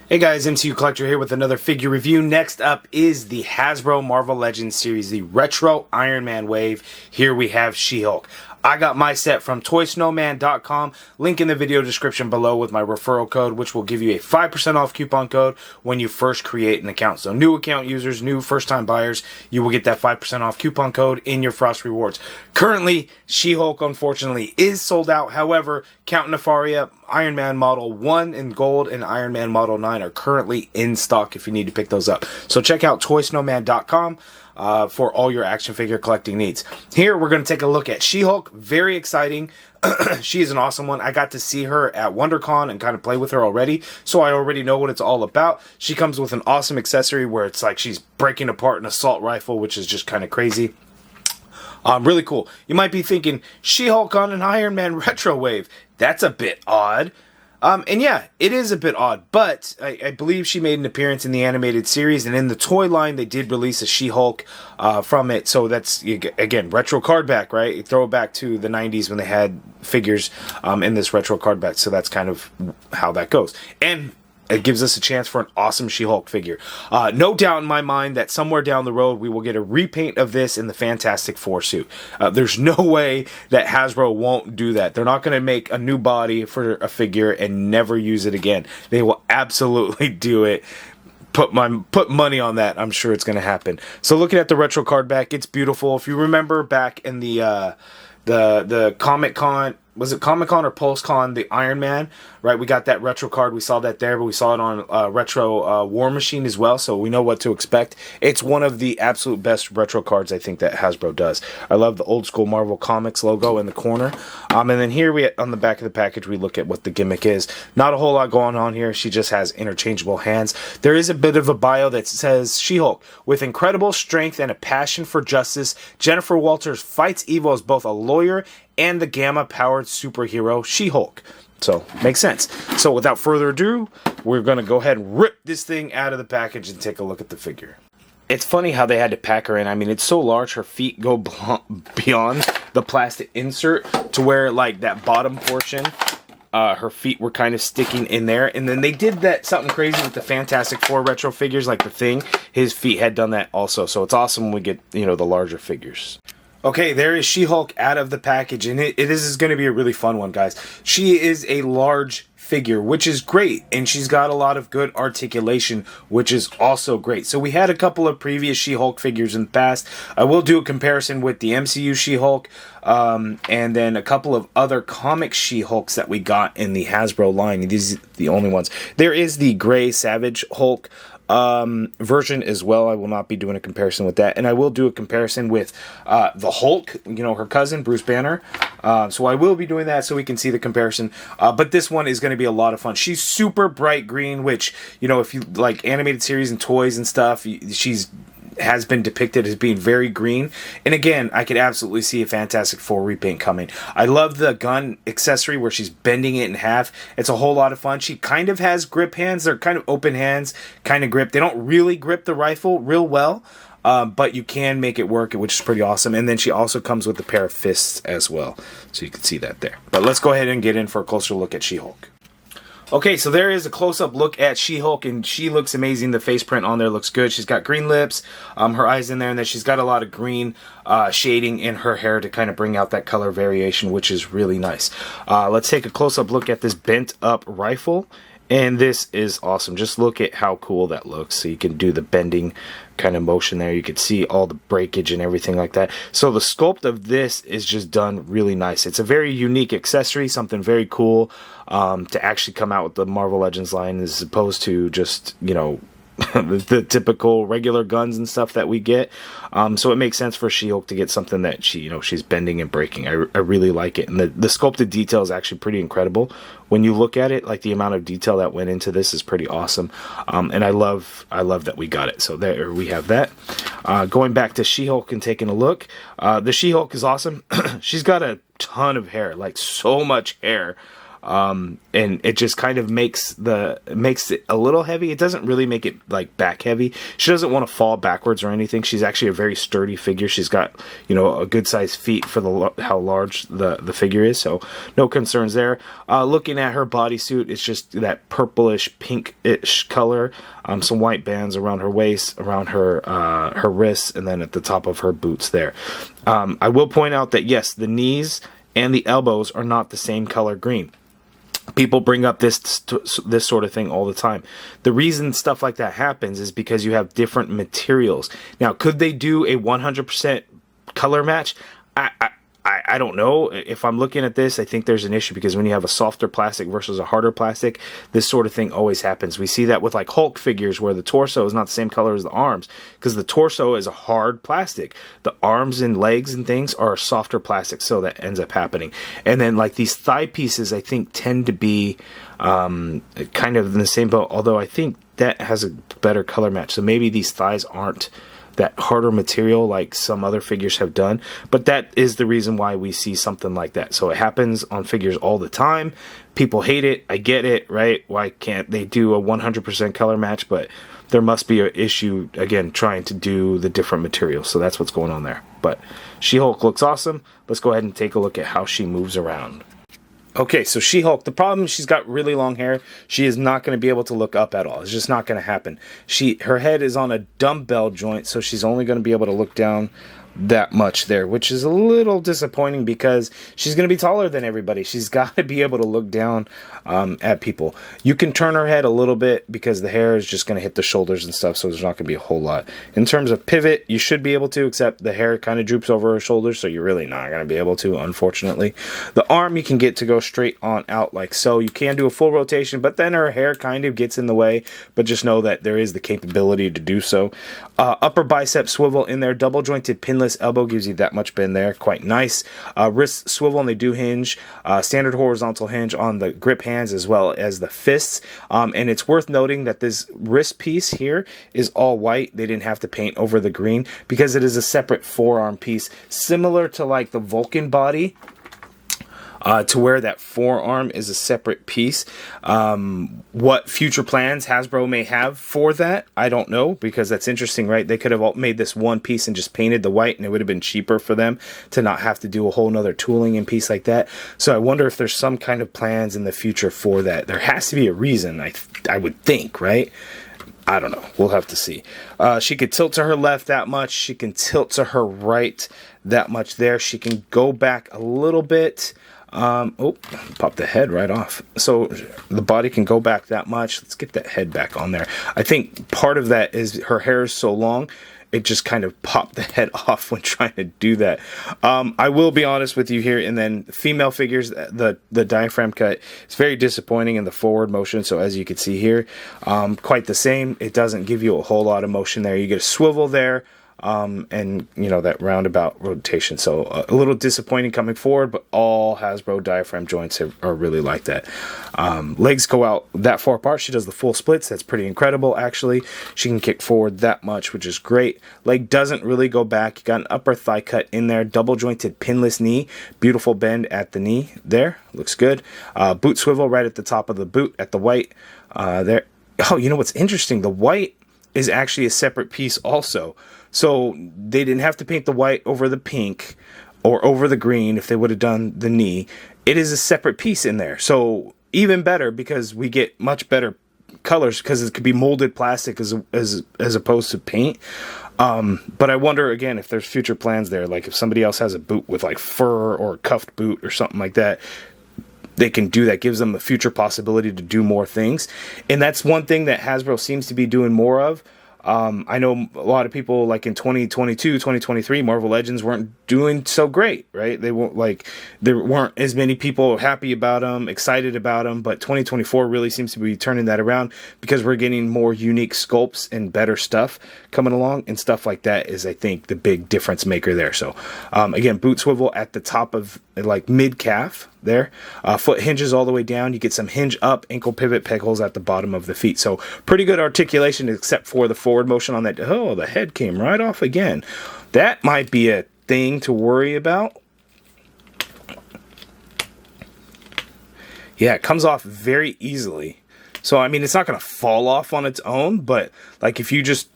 Hey guys, MCU Collector here with another figure review. Next up is the Hasbro Marvel Legends series, the Retro Iron Man wave. Here we have She-Hulk. I got my set from ToySnowman.com. Link in the video description below with my referral code, which will give you a 5% off coupon code when you first create an account. So new account users, new first-time buyers, you will get that 5% off coupon code in your Frost Rewards. Currently, She-Hulk, unfortunately, is sold out. However, Count Nefaria, Iron Man Model 1 in gold, and Iron Man Model 9 are currently in stock if you need to pick those up. So check out ToySnowman.com. For all your action figure collecting needs. Here we're going to take a look at She-Hulk. Very exciting. She is an awesome one. I got to see her at WonderCon and kind of play with her already, so I already know what it's all about. She comes with an awesome accessory where it's like she's breaking apart an assault rifle, which is just kind of crazy. Really cool. You might be thinking, She-Hulk on an Iron Man retro wave. That's a bit odd. And yeah, it is a bit odd, but I believe she made an appearance in the animated series, and in the toy line, they did release a She-Hulk from it. So that's, again, retro card back, right? You throw it back to the 90s when they had figures in this retro card back. So that's kind of how that goes. And it gives us a chance for an awesome She-Hulk figure. No doubt in my mind that somewhere down the road we will get a repaint of this in the Fantastic Four suit. There's no way that Hasbro won't do that. They're not going to make a new body for a figure and never use it again. They will absolutely do it. Put money on that. I'm sure it's going to happen. So looking at the retro card back, it's beautiful. If you remember back in the Comic-Con, was it Comic-Con or Pulse-Con, the Iron Man, right? We got that retro card. We saw that there, but we saw it on Retro War Machine as well, so we know what to expect. It's one of the absolute best retro cards I think that Hasbro does. I love the old school Marvel Comics logo in the corner. And then here on the back of the package, we look at what the gimmick is. Not a whole lot going on here. She just has interchangeable hands. There is a bit of a bio that says, She-Hulk, with incredible strength and a passion for justice, Jennifer Walters fights evil as both a lawyer and the gamma-powered superhero She-Hulk. So, makes sense. So, without further ado, we're going to go ahead and rip this thing out of the package and take a look at the figure. It's funny how they had to pack her in. I mean, it's so large, her feet go beyond the plastic insert to where, like, that bottom portion, her feet were kind of sticking in there. And then they did that something crazy with the Fantastic Four retro figures, like the Thing. His feet had done that also. So, it's awesome when we get, the larger figures. Okay, there is She-Hulk out of the package, and this is going to be a really fun one, guys. She is a large figure, which is great, and she's got a lot of good articulation, which is also great. So we had a couple of previous She-Hulk figures in the past. I will do a comparison with the MCU She-Hulk, and then a couple of other comic She-Hulks that we got in the Hasbro line. These are the only ones. There is the Gray Savage Hulk version as well. I will not be doing a comparison with that, and I will do a comparison with the Hulk, her cousin Bruce Banner, so I will be doing that so we can see the comparison, but this one is going to be a lot of fun. She's super bright green, which, if you like animated series and toys and stuff, has been depicted as being very green. And again, I could absolutely see a Fantastic Four repaint coming. I love the gun accessory where she's bending it in half. It's a whole lot of fun. She kind of has grip hands. They're kind of open hands, kind of grip. They don't really grip the rifle real well, but you can make it work, which is pretty awesome. And then she also comes with a pair of fists as well. So you can see that there. But let's go ahead and get in for a closer look at She-Hulk. Okay, so there is a close-up look at She-Hulk, and she looks amazing. The face print on there looks good. She's got green lips, her eyes in there, and then she's got a lot of green shading in her hair to kind of bring out that color variation, which is really nice. Let's take a close-up look at this bent-up rifle, and this is awesome. Just look at how cool that looks. So you can do the bending kind of motion there. You can see all the breakage and everything like that. So the sculpt of this is just done really nice. It's a very unique accessory, something very cool to actually come out with the Marvel Legends line as opposed to just, the typical regular guns and stuff that we get. So it makes sense for She-Hulk to get something that she's bending and breaking. I really like it. And the sculpted detail is actually pretty incredible. When you look at it, like the amount of detail that went into this is pretty awesome. And I love that we got it. So there we have that. Going back to She-Hulk and taking a look. The She-Hulk is awesome. She's got a ton of hair, like so much hair. and it just kind of makes it a little heavy. It doesn't really make it like back heavy. She doesn't want to fall backwards or anything. She's actually a very sturdy figure. She's got, you know, a good sized feet for how large the figure is, so no concerns there. Looking at her bodysuit, it's just that purplish pinkish color. Some white bands around her waist, around her wrists, and then at the top of her boots there. I will point out that yes, the knees and the elbows are not the same color green. People bring up this sort of thing all the time. The reason stuff like that happens is because you have different materials. Now, could they do a 100% color match? I don't know. If I'm looking at this, I think there's an issue, because when you have a softer plastic versus a harder plastic, this sort of thing always happens. We see that with like Hulk figures, where the torso is not the same color as the arms, because the torso is a hard plastic. The arms and legs and things are a softer plastic, so that ends up happening. And then like these thigh pieces, I think tend to be kind of in the same boat, although I think that has a better color match. So maybe these thighs aren't that harder material like some other figures have done, but that is the reason why we see something like that. So it happens on figures all the time. People hate it. I get it, right? Why can't they do a 100% color match? But there must be an issue, again, trying to do the different materials. So that's what's going on there. But She-Hulk looks awesome. Let's go ahead and take a look at how she moves around. Okay, so She-Hulk, the problem is she's got really long hair. She is not going to be able to look up at all. It's just not going to happen. Her head is on a dumbbell joint, so she's only going to be able to look down that much there, which is a little disappointing, because she's going to be taller than everybody. She's got to be able to look down at people. You can turn her head a little bit, because the hair is just going to hit the shoulders and stuff, so there's not going to be a whole lot. In terms of pivot, you should be able to, except the hair kind of droops over her shoulders, so you're really not going to be able to, unfortunately. The arm you can get to go straight on out like so. You can do a full rotation, but then her hair kind of gets in the way, but just know that there is the capability to do so. Upper bicep swivel in there, double jointed pinless elbow gives you that much bend there, quite nice. Wrist swivel, and they do hinge. Standard horizontal hinge on the grip hands as well as the fists. And it's worth noting that this wrist piece here is all white. They didn't have to paint over the green, because it is a separate forearm piece, similar to like the Vulcan body. To where that forearm is a separate piece. What future plans Hasbro may have for that, I don't know, because that's interesting, right? They could have made this one piece and just painted the white, and it would have been cheaper for them to not have to do a whole nother tooling and piece like that. So I wonder if there's some kind of plans in the future for that. There has to be a reason, I would think, right? I don't know. We'll have to see. She could tilt to her left that much. She can tilt to her right that much there. She can go back a little bit. Pop the head right off. So the body can go back that much. Let's get that head back on there. I think part of that is her hair is so long, it just kind of popped the head off when trying to do that. I will be honest with you here, and then female figures, the diaphragm cut is very disappointing in the forward motion. So as you can see here, quite the same. It doesn't give you a whole lot of motion there. You get a swivel there. And you know, that roundabout rotation, so a little disappointing coming forward, but all Hasbro diaphragm joints are really like that. Legs go out that far apart. She does the full splits. That's pretty incredible, actually. She can kick forward that much, which is great. Leg doesn't really go back. You got an upper thigh cut in there, double jointed pinless knee, beautiful bend at the knee there, looks good. Boot swivel right at the top of the boot at the white there. Oh, you know what's interesting, the white is actually a separate piece also. So they didn't have to paint the white over the pink or over the green if they would have done the knee. It is a separate piece in there. So even better, because we get much better colors, because it could be molded plastic as opposed to paint. But I wonder, again, if there's future plans there. Like if somebody else has a boot with like fur or a cuffed boot or something like that, they can do that. Gives them the future possibility to do more things. And that's one thing that Hasbro seems to be doing more of. I know a lot of people, like in 2022, 2023, Marvel Legends weren't doing so great, right? They weren't like, there weren't as many people happy about them, excited about them, but 2024 really seems to be turning that around, because we're getting more unique sculpts and better stuff coming along, and stuff like that is, I think, the big difference maker there. So, again, boot swivel at the top of like mid calf there, foot hinges all the way down. You get some hinge up, ankle pivot, peg holes at the bottom of the feet. So pretty good articulation, except for the forward motion on that. Oh, the head came right off again. That might be a thing to worry about. Yeah, it comes off very easily. So, I mean, it's not going to fall off on its own, but like if you just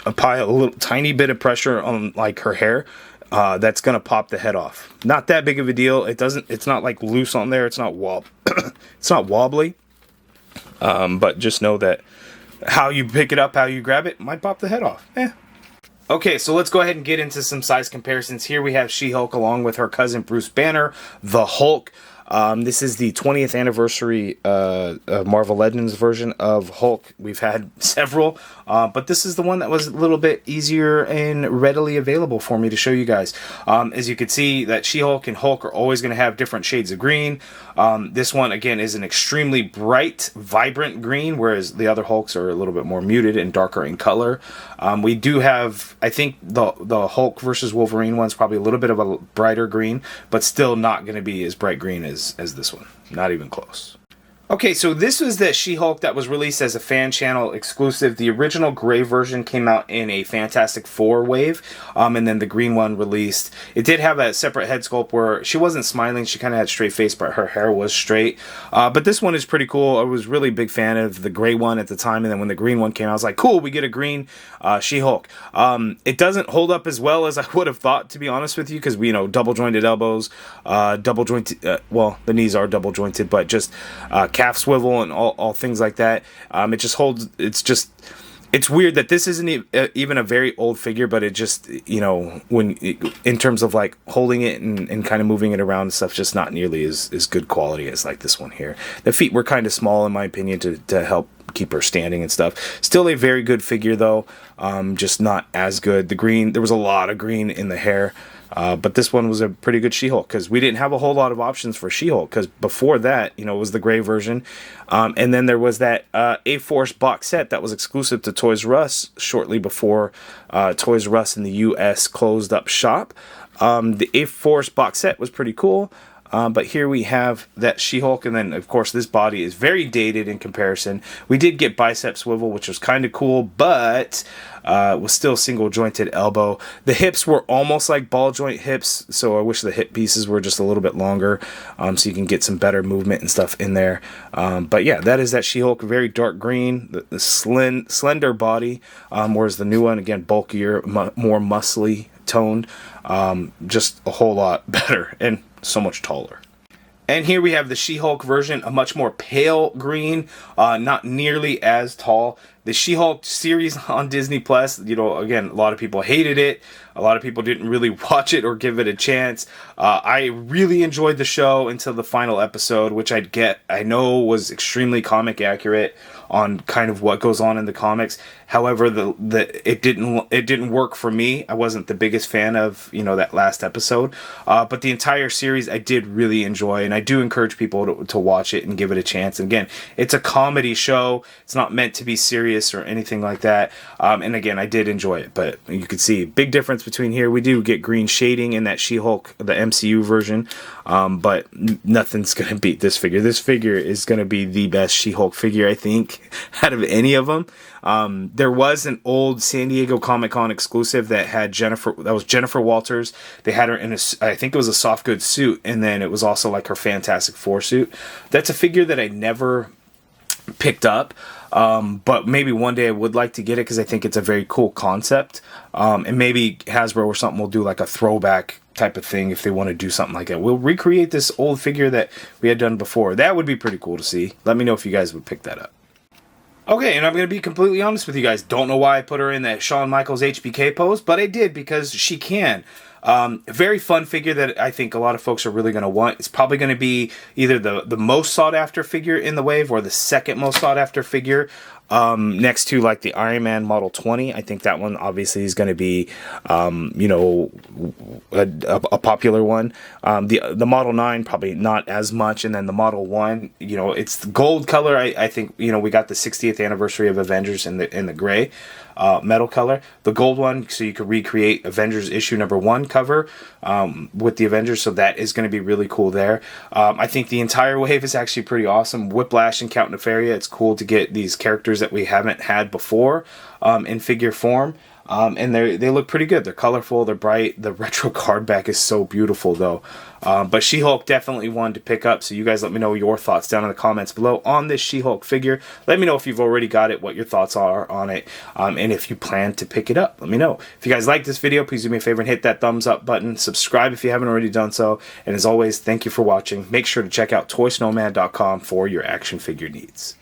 apply a little tiny bit of pressure on like her hair, that's going to pop the head off. Not that big of a deal. It's not like loose on there. It's not it's not wobbly. But just know that how you pick it up, how you grab it, might pop the head off. Okay, so let's go ahead and get into some size comparisons. Here we have She-Hulk along with her cousin Bruce Banner, the Hulk. This is the 20th anniversary Marvel Legends version of Hulk. We've had several, but this is the one that was a little bit easier and readily available for me to show you guys. As you can see, that She-Hulk and Hulk are always going to have different shades of green. This one, again, is an extremely bright, vibrant green, whereas the other Hulks are a little bit more muted and darker in color. We do have, I think, the Hulk versus Wolverine one's probably a little bit of a brighter green, but still not going to be as bright green as this one. Not even close. Okay, so this was the She-Hulk that was released as a fan channel exclusive. The original gray version came out in a Fantastic Four wave, and then the green one released. It did have a separate head sculpt where she wasn't smiling. She kind of had straight face, but her hair was straight. But this one is pretty cool. I was really a big fan of the gray one at the time, and then when the green one came out, I was like, cool, we get a green She-Hulk. It doesn't hold up as well as I would have thought, to be honest with you, because we, double jointed elbows, double jointed, well, the knees are double jointed, but just calf swivel and all things like that. It just holds. It's weird that this isn't even a very old figure, but it just, when in terms of like holding it and kind of moving it around and stuff, just not nearly as good quality as like this one here. The feet were kind of small in my opinion to help keep her standing and stuff. Still a very good figure though, just not as good. The green, there was a lot of green in the hair. But this one was a pretty good She-Hulk because we didn't have a whole lot of options for She-Hulk because before that, it was the gray version. And then there was that A-Force box set that was exclusive to Toys R Us shortly before Toys R Us in the U.S. closed up shop. The A-Force box set was pretty cool. But here we have that She-Hulk, and then, of course, this body is very dated in comparison. We did get bicep swivel, which was kind of cool, but was still single-jointed elbow. The hips were almost like ball-joint hips, so I wish the hip pieces were just a little bit longer, so you can get some better movement and stuff in there. But yeah, that is that She-Hulk, very dark green, the slender body, whereas the new one, again, bulkier, more muscly toned, just a whole lot better, and so much taller. And here we have the She-Hulk version, a much more pale green, not nearly as tall. The She-Hulk series on Disney Plus, again, a lot of people hated it. A lot of people didn't really watch it or give it a chance. I really enjoyed the show until the final episode, which I know was extremely comic accurate on kind of what goes on in the comics. However, it didn't work for me. I wasn't the biggest fan of that last episode. But the entire series I did really enjoy, and I do encourage people to watch it and give it a chance. And again, it's a comedy show. It's not meant to be serious or anything like that. And again, I did enjoy it, but you can see big difference between here. We do get green shading in that She-Hulk, the MCU version, but nothing's gonna beat this figure. This figure is gonna be the best She-Hulk figure, I think, out of any of them. There was an old San Diego Comic-Con exclusive that had Jennifer Walters. They had her in I think it was a soft goods suit, and then it was also like her Fantastic Four suit. That's a figure that I never picked up, but maybe one day I would like to get it because I think it's a very cool concept, and maybe Hasbro or something will do like a throwback type of thing if they want to do something like that. We'll recreate this old figure that we had done before. That would be pretty cool to see. Let me know if you guys would pick that up. Okay, and I'm going to be completely honest with you guys. Don't know why I put her in that Shawn Michaels HBK pose, but I did because she can. Very fun figure that I think a lot of folks are really going to want. It's probably going to be either the most sought after figure in the wave or the second most sought after figure, next to like the Iron Man Model 20. I think that one obviously is going to be, a popular one. The Model 9 probably not as much, and then the Model 1, it's the gold color. I think we got the 60th anniversary of Avengers in the gray metal color. The gold one, so you could recreate Avengers issue number 1 cover with the Avengers, so that is going to be really cool there. I think the entire wave is actually pretty awesome. Whiplash and Count Nefaria, it's cool to get these characters that we haven't had before in figure form. And they look pretty good. They're colorful, they're bright. The retro card back is so beautiful though. But She-Hulk definitely one to pick up. So you guys let me know your thoughts down in the comments below on this She-Hulk figure. Let me know if you've already got it, what your thoughts are on it, and if you plan to pick it up. Let me know. If you guys like this video, please do me a favor and hit that thumbs up button. Subscribe if you haven't already done so. And as always, thank you for watching. Make sure to check out ToySnowman.com for your action figure needs.